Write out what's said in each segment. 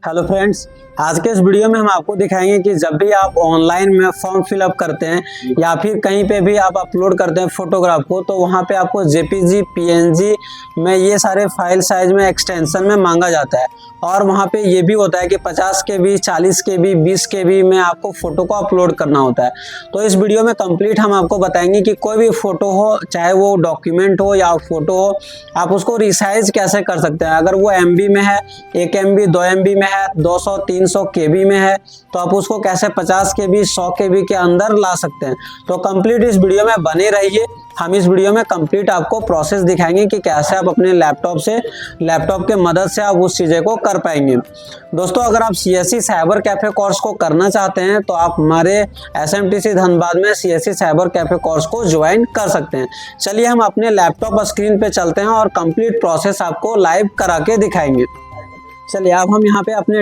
Hello friends, आज के इस वीडियो में हम आपको दिखाएंगे कि जब भी आप ऑनलाइन में फॉर्म फिलअप करते हैं या फिर कहीं पे भी आप अपलोड करते हैं फोटोग्राफ को, तो वहाँ पे आपको जेपीजी पीएनजी में ये सारे फाइल साइज में एक्सटेंशन में मांगा जाता है। और वहाँ पे ये भी होता है कि 50 KB 40 KB 20 KB में आपको फ़ोटो को अपलोड करना होता है। तो इस वीडियो में कंप्लीट हम आपको बताएंगे कि कोई भी फ़ोटो हो, चाहे वो डॉक्यूमेंट हो या फ़ोटो हो, आप उसको रिसाइज कैसे कर सकते हैं। अगर वो MB में है, 1 MB 2 MB में है, 200 300 KB में है, तो आप उसको कैसे 50 KB 100 KB के अंदर ला सकते हैं। तो कंप्लीट इस वीडियो में बने रहिए। हम इस वीडियो में कंप्लीट आपको प्रोसेस दिखाएंगे कि कैसे आप अपने लैपटॉप के मदद से आप उस चीज़ें को कर पाएंगे। दोस्तों, अगर आप CSC साइबर कैफे कोर्स को करना चाहते हैं तो आप हमारे SMTC धनबाद में CSC साइबर कैफे कोर्स को ज्वाइन कर सकते हैं। चलिए हम अपने लैपटॉप स्क्रीन पे चलते हैं और कंप्लीट प्रोसेस आपको लाइव करा के दिखाएंगे। चलिए, अब हम यहाँ पे अपने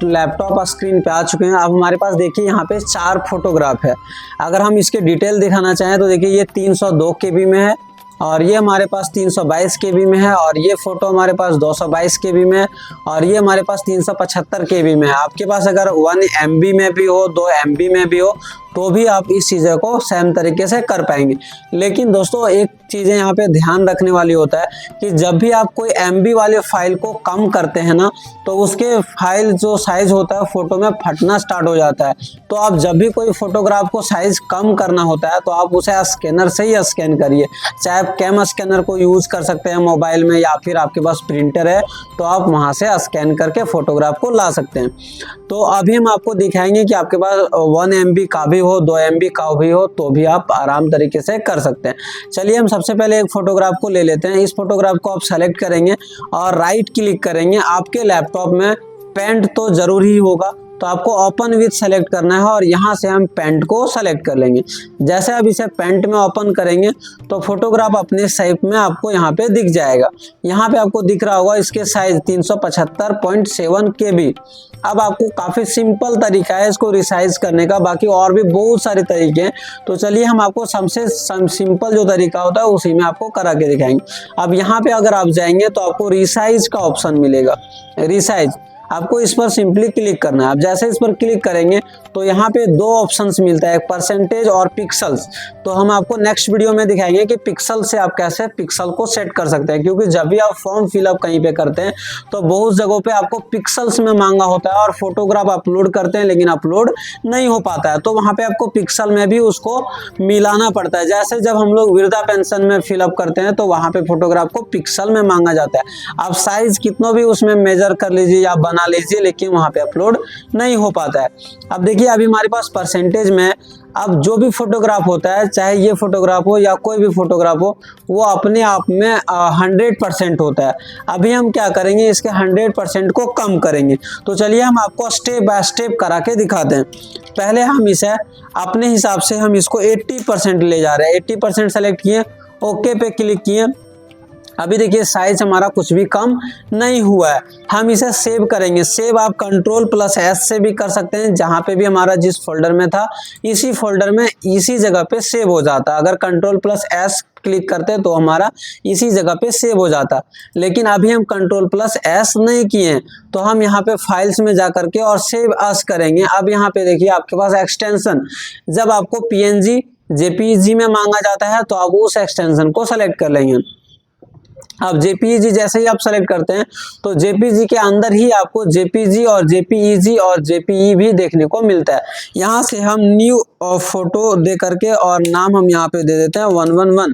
लैपटॉप स्क्रीन पे आ चुके हैं। अब हमारे पास देखिए यहाँ पे 4 फोटोग्राफ है। अगर हम इसके डिटेल दिखाना चाहें तो देखिए ये 302 KB में है, और ये हमारे पास 322 KB में है, और ये फ़ोटो हमारे पास 222 KB में है, और ये हमारे पास 375 KB में है। आपके पास अगर 1 MB में भी हो, 2 MB में भी हो, तो भी आप इस चीज़ों को सेम तरीके से कर पाएंगे। लेकिन दोस्तों, एक चीज़ें यहाँ पे ध्यान रखने वाली होता है कि जब भी आप कोई MB वाले फाइल को कम करते हैं ना, तो उसके फाइल जो साइज होता है फ़ोटो में फटना स्टार्ट हो जाता है। तो आप जब भी कोई फोटोग्राफ को साइज कम करना होता है तो आप उसे स्कैनर से ही स्कैन करिए। चाहे आप कैम स्कैनर को यूज़ कर सकते हैं मोबाइल में, या फिर आपके पास प्रिंटर है तो आप वहाँ से स्कैन करके फ़ोटोग्राफ को ला सकते हैं। तो अभी हम आपको दिखाएंगे कि आपके पास 1 MB का भी हो, 2 MB का भी हो, तो भी आप आराम तरीके से कर सकते हैं। चलिए, हम सबसे पहले एक फोटोग्राफ को ले लेते हैं। इस फोटोग्राफ को आप सेलेक्ट करेंगे और राइट क्लिक करेंगे। आपके लैपटॉप में पेंट तो जरूर ही होगा, तो आपको ओपन विथ सेलेक्ट करना है और यहाँ से हम पेंट को सेलेक्ट कर लेंगे। जैसे आप इसे पेंट में ओपन करेंगे तो फोटोग्राफ अपने शेप में आपको यहाँ पे दिख जाएगा। यहाँ पे आपको दिख रहा होगा इसके साइज 375.7 KB। अब आपको काफ़ी सिंपल तरीका है इसको रिसाइज करने का, बाकी और भी बहुत सारे तरीके हैं। तो चलिए, हम आपको सबसे सिंपल जो तरीका होता है उसी में आपको करा के दिखाएंगे। अब यहाँ पे अगर आप जाएंगे तो आपको रिसाइज का ऑप्शन मिलेगा। रिसाइज, आपको इस पर सिंपली क्लिक करना है। आप जैसे इस पर क्लिक करेंगे तो यहाँ पे 2 ऑप्शंस मिलता है, एक परसेंटेज और पिक्सल्स। तो हम आपको नेक्स्ट वीडियो में दिखाएंगे कि पिक्सल से आप कैसे पिक्सल को सेट कर सकते हैं, क्योंकि जब भी आप फॉर्म फिलअप कहीं पे करते हैं तो बहुत जगहों पे आपको पिक्सल्स में मांगा होता है और फोटोग्राफ अपलोड करते हैं लेकिन अपलोड नहीं हो पाता है। तो वहाँ पे आपको पिक्सल में भी उसको मिलाना पड़ता है। जैसे जब हम लोग वृद्धा पेंशन में फिलअप करते हैं तो वहाँ पे फोटोग्राफ को पिक्सल में मांगा जाता है। आप साइज कितना भी उसमें मेजर कर लीजिए या बना लीजिए, लेकिन वहां पे अपलोड नहीं हो पाता है। अब देखिए, अभी हमारे पास परसेंटेज में अब जो भी फोटोग्राफ होता है, चाहे ये फोटोग्राफ हो या कोई भी फोटोग्राफ हो, वो अपने आप में 100% होता है। अभी हम क्या करेंगे, इसके 100% को कम करेंगे। तो चलिए, हम आपको स्टेप बाय स्टेप करा के दिखाते हैं। पहले हम इसे अपने हिसाब से हम इसको 80% ले जा रहे हैं। 80% सेलेक्ट किए, ओके पे क्लिक किए। अभी देखिए साइज हमारा कुछ भी कम नहीं हुआ है। हम इसे सेव करेंगे। सेव आप Ctrl+S से भी कर सकते हैं। जहाँ पे भी हमारा जिस फोल्डर में था, इसी फोल्डर में इसी जगह पे सेव हो जाता। अगर Ctrl+S क्लिक करते तो हमारा इसी जगह पे सेव हो जाता। लेकिन अभी हम Ctrl+S नहीं किए, तो हम यहाँ पे फाइल्स में जा करके और सेव अस करेंगे। अब यहाँ पे देखिए आपके पास एक्सटेंशन, जब आपको PNG JPEG में मांगा जाता है तो आप उस एक्सटेंशन को सेलेक्ट कर लेंगे। अब JPEG जैसे ही आप सेलेक्ट करते हैं तो JPEG के अंदर ही आपको JPG और JPEG और JPE भी देखने को मिलता है। यहाँ से हम न्यू फोटो दे करके और नाम हम यहाँ पे दे देते हैं 111,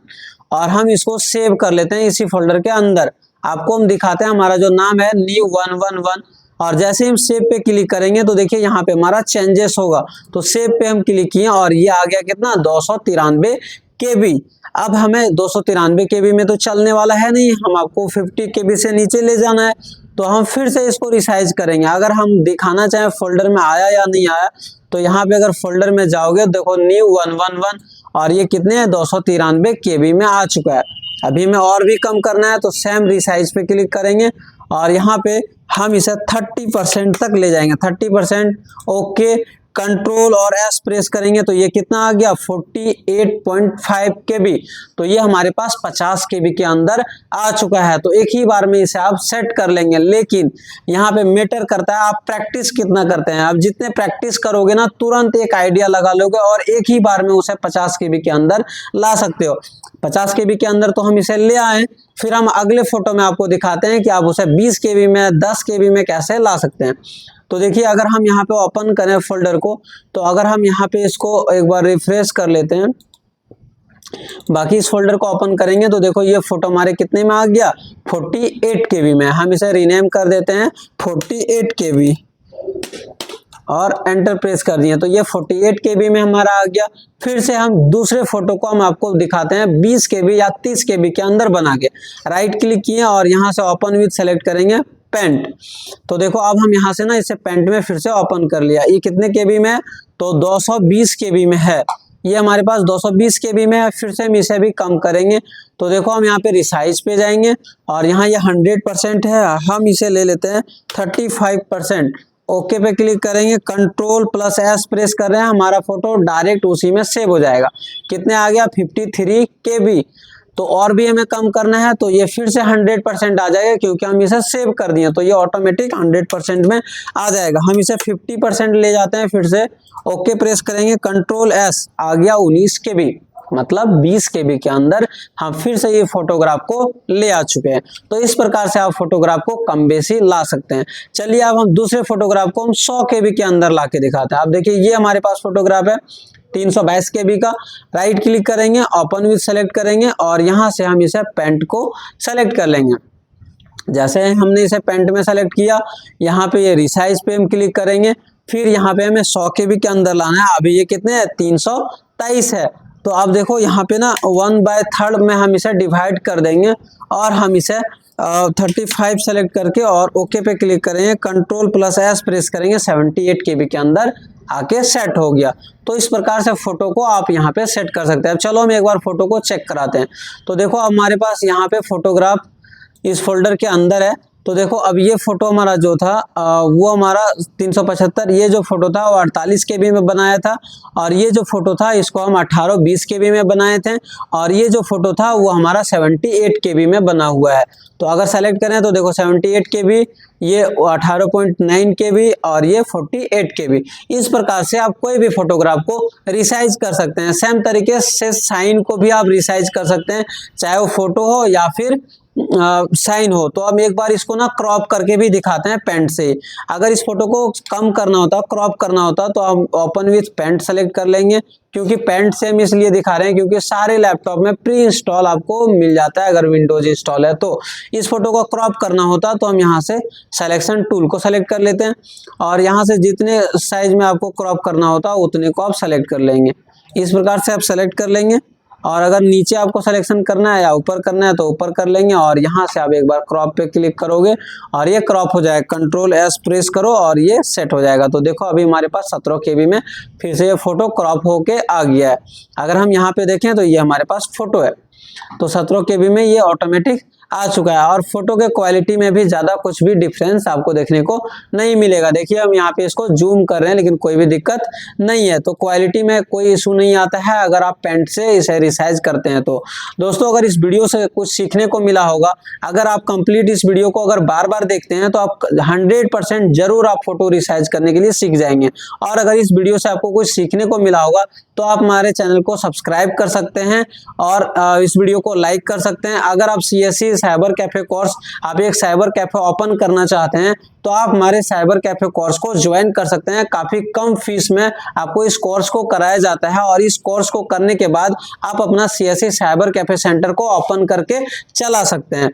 और हम इसको सेव कर लेते हैं इसी फोल्डर के अंदर। आपको हम दिखाते हैं, हमारा जो नाम है न्यू 111, और जैसे हम सेव पे क्लिक करेंगे तो देखिए यहाँ पे हमारा चेंजेस होगा। तो सेव पे हम क्लिक किए और ये आ गया कितना, 293 KB। अब हमें 293 KB में तो चलने वाला है नहीं, हम आपको 50 KB से नीचे ले जाना है। तो हम फिर से इसको रिसाइज करेंगे। अगर हम दिखाना चाहें फोल्डर में आया या नहीं आया, तो यहाँ पे अगर फोल्डर में जाओगे देखो न्यू 111, और ये कितने हैं, 293 KB में आ चुका है। अभी हमें और भी कम करना है तो सेम रिसाइज पे क्लिक करेंगे और यहाँ पे हम इसे 30% तक ले जाएंगे। 30%, ओके, कंट्रोल और एस प्रेस करेंगे तो ये कितना आ गया 48.5 KB। तो ये हमारे पास 50 KB के अंदर आ चुका है। तो एक ही बार में इसे आप सेट कर लेंगे, लेकिन यहाँ पे मैटर करता है आप प्रैक्टिस कितना करते हैं। आप जितने प्रैक्टिस करोगे ना तुरंत एक आइडिया लगा लोगे और एक ही बार में उसे 50 KB के अंदर ला सकते हो। 50 KB के अंदर तो हम इसे ले आए, फिर हम अगले फोटो में आपको दिखाते हैं कि आप उसे 20 KB में 10 KB में कैसे ला सकते हैं। तो देखिए अगर हम यहाँ पे ओपन करें फोल्डर को, तो अगर हम यहाँ पे इसको एक बार रिफ्रेश कर लेते हैं, बाकी इस फोल्डर को ओपन करेंगे तो देखो ये फोटो हमारे कितने में आ गया 48 KB में। हम इसे रीनेम कर देते हैं 48 KB और एंटर प्रेस कर दिए तो ये 48 KB में हमारा आ गया। फिर से हम दूसरे फोटो को हम आपको दिखाते हैं 20 KB या 30 KB के अंदर बना के। राइट क्लिक किए और यहाँ से ओपन विथ सेलेक्ट करेंगे पेंट। तो देखो अब हम यहाँ से ना इसे पेंट में फिर से ओपन कर लिया। ये कितने KB में है तो 220 KB में है। ये हमारे पास 220 KB में है। फिर से हम इसे भी कम करेंगे तो देखो हम यहाँ पे रिसाइज पे जाएंगे और यहाँ ये 100% है, हम इसे ले लेते हैं 35%। ओके पे क्लिक करेंगे, कंट्रोल प्लस एस प्रेस कर रहे हैं, हमारा फोटो डायरेक्ट उसी में सेव हो जाएगा। कितने आ गया 53 KB। तो और भी हमें कम करना है तो ये फिर से 100% आ जाएगा क्योंकि हम इसे सेव कर दिए तो ये ऑटोमेटिक 100% में आ जाएगा। हम इसे 50% ले जाते हैं, फिर से ओके प्रेस करेंगे, कंट्रोल एस, आ गया 19 KB, मतलब 20 KB के अंदर हम फिर से ये फोटोग्राफ को ले आ चुके हैं। तो इस प्रकार से आप फोटोग्राफ को कम बेसी ला सकते हैं। चलिए अब हम दूसरे फोटोग्राफ को हम 100 KB के अंदर ला के दिखाते हैं। आप देखिए ये हमारे पास फोटोग्राफ है 322 KB का। राइट क्लिक करेंगे, ओपन विथ सेलेक्ट करेंगे और यहाँ से हम इसे पेंट को सेलेक्ट कर लेंगे। जैसे हमने इसे पेंट में सेलेक्ट किया, यहाँ पे ये रिसाइज पे हम क्लिक करेंगे, फिर यहाँ पे हमें 100 KB के अंदर लाना है। अभी ये कितने है 323 है। तो अब देखो यहाँ पे ना 1/3 में हम इसे डिवाइड कर देंगे और हम इसे 35 सेलेक्ट करके और ओके पे क्लिक करेंगे, कंट्रोल प्लस एस प्रेस करेंगे, 78 KB के अंदर आके सेट हो गया। तो इस प्रकार से फोटो को आप यहाँ पे सेट कर सकते हैं। अब चलो हम एक बार फोटो को चेक कराते हैं। तो देखो हमारे पास यहाँ पे फोटोग्राफ इस फोल्डर के अंदर है। तो देखो अब ये फोटो हमारा जो था वो हमारा 375, ये जो फोटो था वो 48 KB में बनाया था और ये जो फोटो था इसको हम 18-20 KB में बनाए थे और ये जो फोटो था वो हमारा 78 KB में बना हुआ है। तो अगर सेलेक्ट करें तो देखो 78 KB, ये 18.9 KB और ये 48 KB। इस प्रकार से आप कोई भी फोटोग्राफ को रिसाइज कर सकते हैं। सेम तरीके से साइन को भी आप रिसाइज कर सकते हैं, चाहे वो फोटो हो या फिर साइन हो। तो हम एक बार इसको ना क्रॉप करके भी दिखाते हैं पेंट से। अगर इस फोटो को कम करना होता, क्रॉप करना होता, तो हम ओपन विथ पेंट सेलेक्ट कर लेंगे। क्योंकि पेंट से हम इसलिए दिखा रहे हैं क्योंकि सारे लैपटॉप में प्री इंस्टॉल आपको मिल जाता है अगर विंडोज इंस्टॉल है। तो इस फोटो को क्रॉप करना होता तो हम यहाँ से सिलेक्शन टूल को सेलेक्ट कर लेते हैं और यहाँ से जितने साइज में आपको क्रॉप करना होता उतने को आप सेलेक्ट कर लेंगे। इस प्रकार से आप सेलेक्ट कर लेंगे और अगर नीचे आपको सिलेक्शन करना है या ऊपर करना है तो ऊपर कर लेंगे और यहाँ से आप एक बार क्रॉप पे क्लिक करोगे और ये क्रॉप हो जाएगा। कंट्रोल एस प्रेस करो और ये सेट हो जाएगा। तो देखो अभी हमारे पास 17 KB में फिर से ये फोटो क्रॉप होके आ गया है। अगर हम यहाँ पे देखें तो ये हमारे पास फोटो है, तो 17 KB में ये ऑटोमेटिक आ चुका है और फोटो के क्वालिटी में भी ज्यादा कुछ भी डिफरेंस आपको देखने को नहीं मिलेगा। देखिए हम यहाँ पे इसको जूम कर रहे हैं लेकिन कोई भी दिक्कत नहीं है। तो क्वालिटी में कोई इशू नहीं आता है अगर आप पेंट से इसे रिसाइज करते हैं। तो दोस्तों अगर इस वीडियो से कुछ सीखने को मिला होगा, अगर आप कंप्लीट इस वीडियो को अगर बार बार देखते हैं तो आप 100% जरूर आप फोटो रिसाइज करने के लिए सीख जाएंगे। और अगर इस वीडियो से आपको कुछ सीखने को मिला होगा तो आप हमारे चैनल को सब्सक्राइब कर सकते हैं और इस वीडियो को लाइक कर सकते हैं। अगर आप CSE साइबर कैफे कोर्स, आप एक साइबर कैफे ओपन करना चाहते हैं तो आप हमारे साइबर कैफे कोर्स को ज्वाइन कर सकते हैं। काफी कम फीस में आपको इस कोर्स को कराया जाता है और इस कोर्स को करने के बाद आप अपना CSE साइबर कैफे सेंटर को ओपन करके चला सकते हैं।